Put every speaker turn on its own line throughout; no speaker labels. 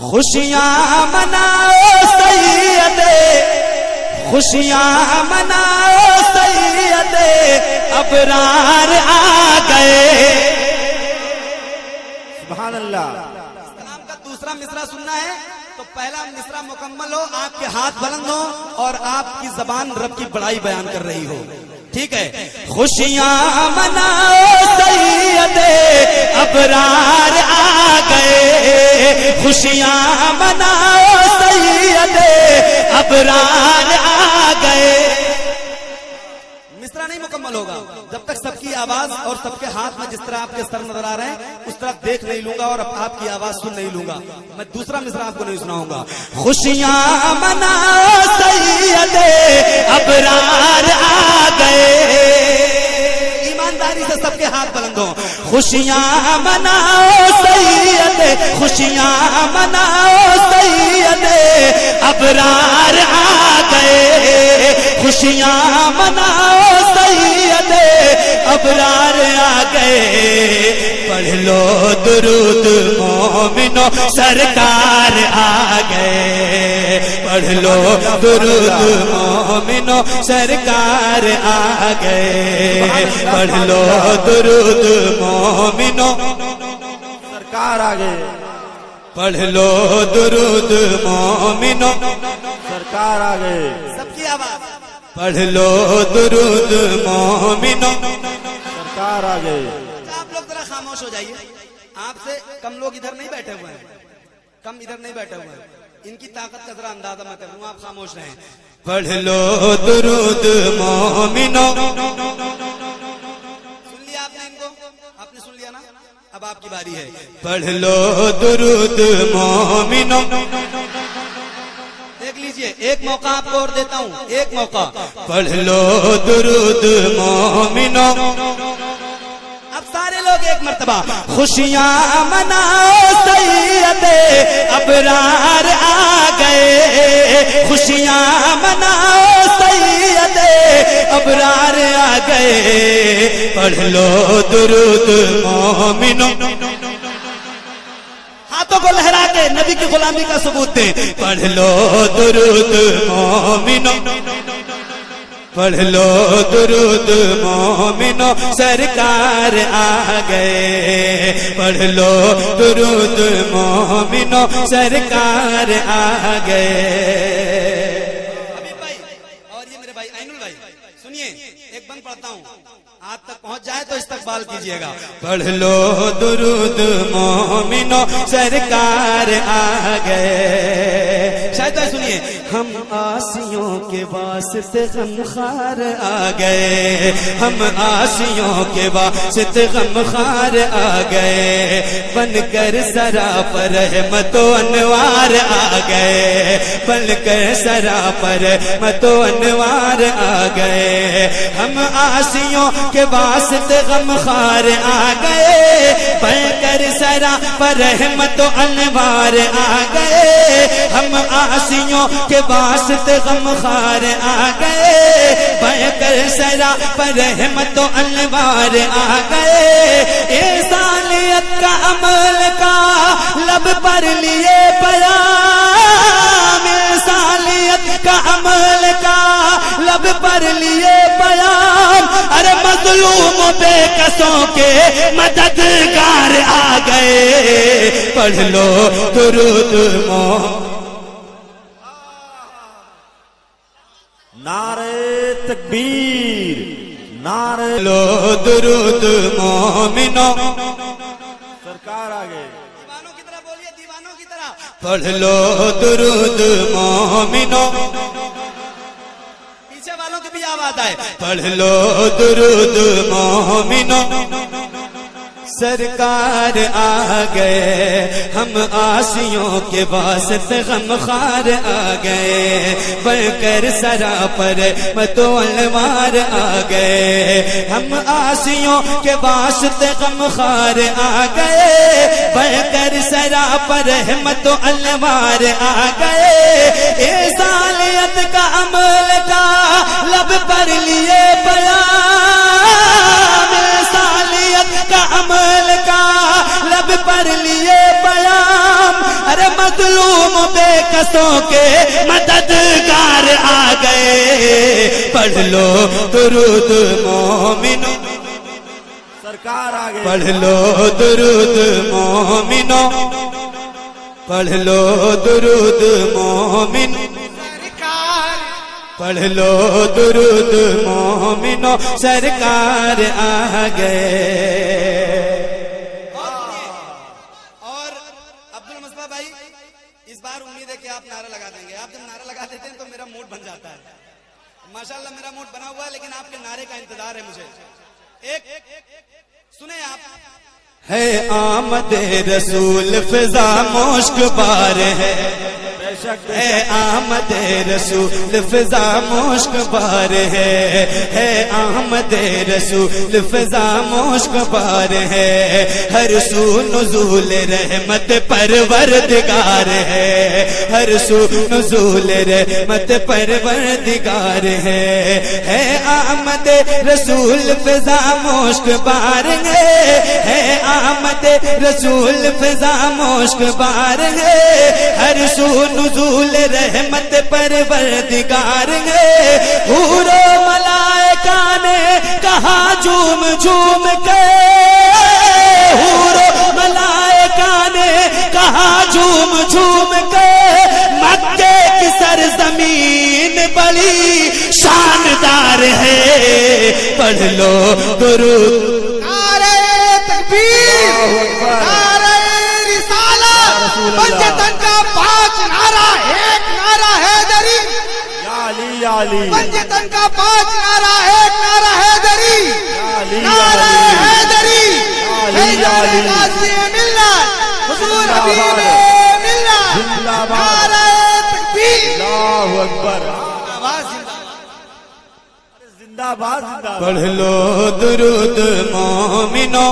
خوشیاں مناؤ سید، خوشیاں مناؤ سید، ابرار آ گئے.
سبحان اللہ.
کلام کا دوسرا مصرع سننا ہے تو پہلا مصرع مکمل ہو، آپ کے ہاتھ بلند ہو اور آپ کی زبان رب کی بڑائی بیان کر رہی ہو. ٹھیک ہے. خوشیاں مناؤ سید، ابرار آ گئے. خوشیاں مناؤ سید، ابرار آ گئے. مصرع نہیں مکمل ہوگا جب تک سب کی آواز اور سب کے ہاتھ میں جس طرح آپ کے سر نظر آ رہے ہیں اس طرح دیکھ نہیں لوں گا اور آپ کی آواز سن نہیں لوں گا. میں دوسرا مصرع آپ کو نہیں سناؤں گا. خوشیاں مناؤ سید، ابرار آ گئے. ایمانداری سے سب کے ہاتھ بلند ہو. خوشیاں مناؤ سید، خوشیاں مناؤ سید، ابرار آ گئے. خوشیاں مناؤ سید، ابرار آ گئے. پڑھ لو درود مومنو، سرکار آ گئے. پڑھ لو درود مومنو، سرکار آ گئے. پڑھ لو درود مومنو،
سرکار آ گئے.
پڑھ لو درود مومنو،
سرکار آ گئے.
سب کی آواز. پڑھ لو درود مومنو،
سرکار آ گئے.
آپ لوگ ذرا خاموش ہو جائیے. آپ سے کم لوگ ادھر نہیں بیٹھے ہوئے ہیں، کم ادھر نہیں بیٹھے ہوئے ہیں. ان کی طاقت کا ذرا اندازہ میں کر لوں، آپ خاموش رہیں. پڑھ لو درود مومنو. سن لیا آپ نے ان کو؟ آپ نے سن لیا نا؟ اب آپ کی باری ہے. پڑھ لو درود مومنو. دیکھ لیجئے ایک موقع آپ کو اور دیتا ہوں، ایک موقع. پڑھ لو درود مومنو. اب سارے لوگ ایک مرتبہ. خوشیاں مناؤ سید، ابرار آ گئے. خوشیاں مناؤ سید، ابرار آ گئے. پڑھ لو درود مومنو. ہاتھوں کو لہرا کے نبی کی غلامی کا ثبوت دیں. پڑھ لو درود مومنو. پڑھ لو درود مومنو، سرکار آ گئے. پڑھ لو درود مومنو، سرکار آ گئے. حبیب بھائی اور یہ میرے بھائی اینول بھائی سنیے، ایک بند پڑھتا ہوں، آپ تک پہنچ جائے تو استقبال کیجئے گا. پڑھ لو درود مومنو، سرکار آ گئے. شاید سنیے. ہم آسیوں کے واسطے غمخوار آ گئے. ہم آسیوں کے واسطے غمخوار آ گئے. بن کر سراپر رحمت و انوار آ گئے. بن کر سراپر رحمت و انوار آ گئے. ہم آسیوں کے واسطے غمخوار آ گئے. بن کر سراپر رحمت و انوار آ گئے. ہم آسیوں کے واسطے غمخوار آ گئے. بن کر سراپر رحمت و انوار آ گئے. انسانیت کا عمل کا لب پر لیے پیام. انسانیت کا عمل کا لب پر لیے پیام. ارے مظلوم بے کسوں کے مددگار آ گئے. پڑھ لو درود مومنو.
نعرے تکبیر، نعرے
لو درود مومنو.
سرکار آ گئے.
دیوانوں کی طرح بولیے، دیوانوں کی طرح. پڑھ لو درود مومنو. پیچھے والوں کی بھی آواز آئے. پڑھ لو درود مومنو. سرکار آ گئے. ہم آسیوں کے واسطے غمخوار آ گئے. بن کر سراپر رحمت و انوار آ گئے. ہم آسیوں کے واسطے غمخوار آ گئے. بن کر سراپر رحمت و انوار آ گئے. انسانیت کا عمل کا لب پر لیے پیام. انسانیت کا عمل کا لب آپ پر لیے پیام، ارے مظلوم بے کسوں کے مددگار آ گئے، پڑھ لو درود مومنو،
سرکار آ گئے،
پڑھ لو درود مومنو، پڑھ لو درود مومن، پڑھ لو درود مومنو، سرکار آ گئے۔ اور عبد المصطفیٰ بھائی اس بار امید ہے کہ آپ نعرہ لگا دیں گے، آپ جب نعرہ لگا دیتے ہیں تو میرا موڈ بن جاتا ہے، ماشاءاللہ میرا موڈ بنا ہوا ہے، لیکن آپ کے نعرے کا انتظار ہے مجھے۔ ایک سنیں آپ، ہے آمد رسول فضا مشک بار ہے، ہے آمد رسول فضا مشک بار ہے آمد رسول فضا مشک بار ہے، ہر سو نزول رحمت پروردگار ہے، ہر سو نزول رحمت پروردگار ہے آمد رسول فضا مشک بار ہے آمد رسول فضا مشک بار ہے، ہر سو نزول رحمت پروردگار ہے، حور و ملائکہ نے کہا جھوم جھوم کے، حور و ملائکہ نے کہا جھوم جھوم کے، مکے کی سرزمین بڑی شاندار ہے، پڑھ لو درود،
نعرہ رسالت، پنجتن کا 5 نعرہ، ایک نعرہ حیدری،
یا علی یا علی،
پنجتن کا 5 نعرہ، ایک نعرہ حیدری،
علی،
نعرہ حیدری، حیدر
علی،
غازی ملت، حضور حبیب ملت،
زندہ باد،
نعرہ تکبیر،
اللہ اکبر،
آواز
زندہ باد، زندہ باد،
پڑھ لو درود مومنو،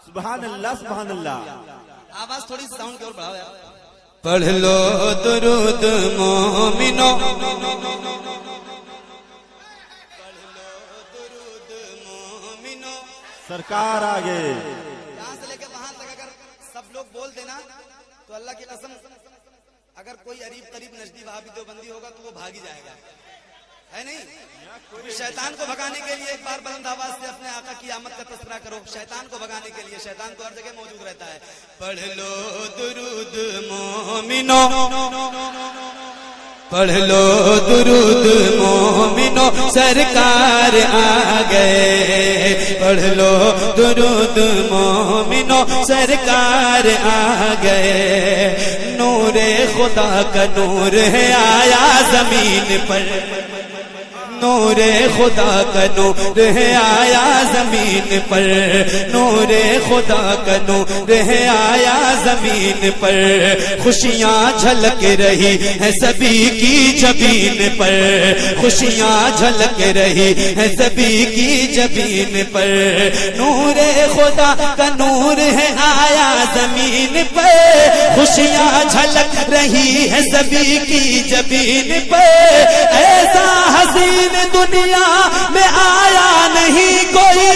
سبحان اللہ سبحان اللہ،
آواز تھوڑی ساؤنڈ کی اور بڑھاؤ یار، پڑھ لو درود مومنو،
سرکار آ گئے،
یہاں سے لے کے وہاں تک اگر سب لوگ بول دینا تو اللہ کی قسم اگر کوئی قریب قریب نزدی وہابی دیوبندی ہوگا تو وہ بھاگ ہی جائے گا، ہے نہیں؟ شیطان کو بھگانے کے لیے ایک بار بلند آواز سے اپنے آقا کی آمد کا تذکرہ کرو، شیطان کو بھگانے کے لیے، شیطان تو ہر جگہ موجود رہتا ہے، پڑھ لو درود مومنو، پڑھ لو درود مومنو، سرکار آ گئے، پڑھ لو درود مومنو، سرکار آ گئے، نور خدا کا نور ہے آیا زمین پر، نور خدا کا نور ہے آیا زمین پر، نور خدا کا نور ہے آیا زمین پر، خوشیاں جھلک رہی ہیں سبھی کی جبین پر، خوشیاں جھلک رہی ہیں سبھی کی جبین پر، نور خدا کا نور ہے آیا زمین پر، خوشیاں جھلک رہی ہیں سبھی کی جبین پر، ایسا حسین دنیا میں آیا نہیں کوئی،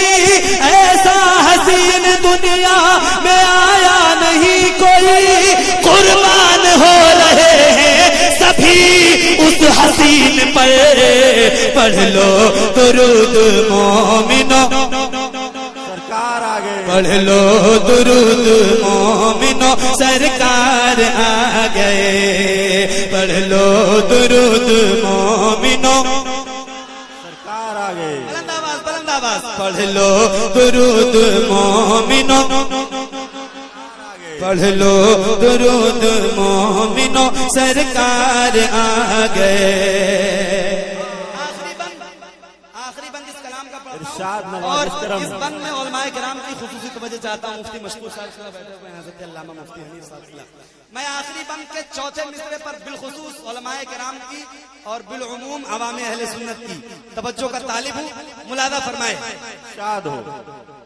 ایسا حسین دنیا میں آیا نہیں کوئی، قربان ہو رہے ہیں سبھی اس حسین پر، پڑھ لو درود مومنو،
سرکار آ گئے،
پڑھ لو درود مومنو، سرکار آ گئے، پڑھ لو درود مومنو، بلند آواز بلند آواز، پڑھ لو درود مومنو، پڑھ لو درود مومنو، سرکار آ گئے۔ آخری بند اس کلام کا پڑھتا ہوں اور اس بند میں علماء کرام کی خصوصی توجہ چاہتا ہوں، مفتی مشکور صاحب بیٹھے ہوئے ہیں، حضرت علامہ مفتی حنیف صاحب، میں آخری بند کے چوتھے مصرے پر بالخصوص علماء کرام کی اور بالعموم عوام اہل سنت کی توجہ کا طالب ہوں، ملاحظہ فرمائے،
شاد ہو،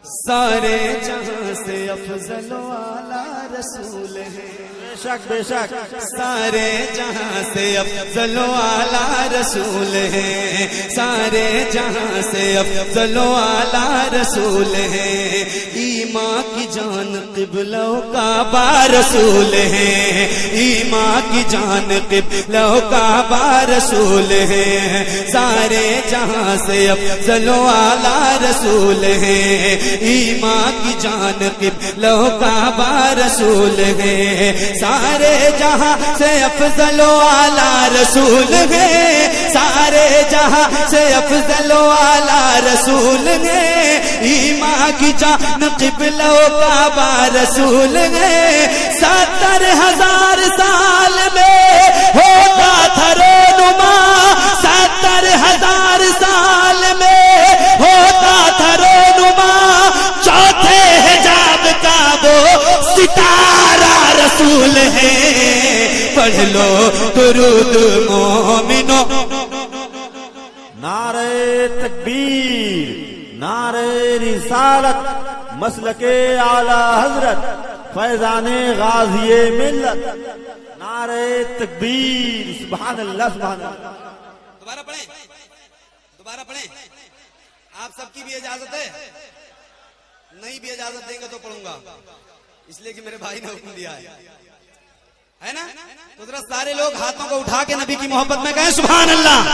سارے جہاں سے افضل والا رسول ہے
بے شک بے شک
سارے جہاں سے افضل والا رسول ہے سارے جہاں سے افضل والا رسول ہے ایمان کی جان قبلہ و کعبہ رسول ہے ایمان کی جان قبلہ و کعبہ رسول ہے سارے جہاں سے افضل والا رسول ہے ایمان کی جان قبلہ و کعبہ رسول ہے سارے جہاں سے افضل والا رسول ہے سارے جہاں سے افضل والا رسول ہے ایمان کی جان قبلہ و کعبہ رسول ہے 70,000 سال میں ہوگا تھا رونما 70,000 سال میں ہوگا تھا رونما چوتھے حجاب کا وہ ستارہ رسول ہے پڑھ لو درود مومنو
نعرہ تکبیر نعرہ رسالت مسلک اعلی حضرت فیضان غازی ملت نعرہ تکبیر سبحان اللہ سبحان اللہ
دوبارہ پڑھیں آپ سب کی بھی اجازت ہے نہیں بھی اجازت دیں گے تو پڑھوں گا اس لیے کہ میرے بھائی نے حکم دیا ہے نا تو ذرا سارے لوگ ہاتھوں کو اٹھا کے نبی کی محبت میں کہیں سبحان اللہ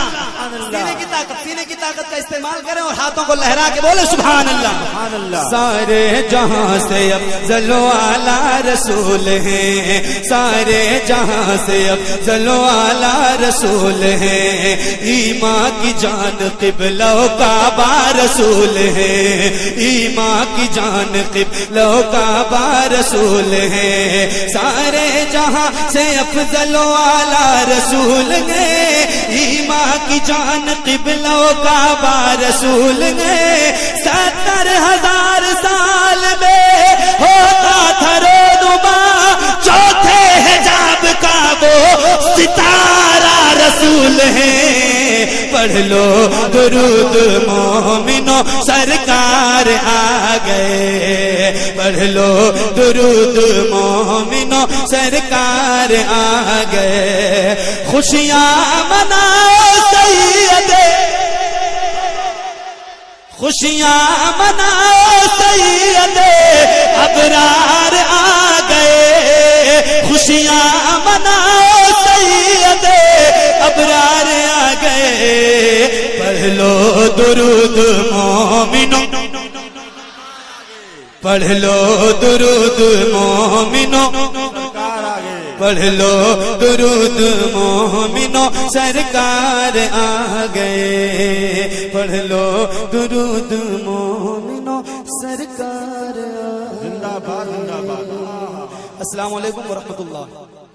سینے کی طاقت کا استعمال کریں اور ہاتھوں کو لہرا کے بولے سبحان اللہ
سبحان اللہ
سارے جہاں سے افضل والا رسول ہے سارے جہاں سے افضل والا رسول ہے ایمان کی جان قبلہ و کعبہ رسول ہے ایمان کی جان قبلہ و کعبہ رسول ہے سارے جہاں سے افضل والا رسول ہے ایمان کی جان قبلہ و کعبہ رسول ہے 70,000 سال میں ہوتا تھا رونما چوتھے حجاب کا وہ ستارہ رسول ہے پڑھ لو درود مومنو سرکار آ گئے پڑھ لو درود مومنو سرکار آ گئے خوشیاں مناؤ سید خوشیاں مناؤ سید ابرار آ گئے خوشیاں مناؤ سید ابرار آ گئے پڑھ لو درود مومنو پڑھ لو درود مومنو
سرکار آگے
پڑھ لو درود مومنو سرکار آ گئے پڑھ لو درود مومنو سرکار
زندہ باد زندہ باد
السلام علیکم ورحمۃ اللہ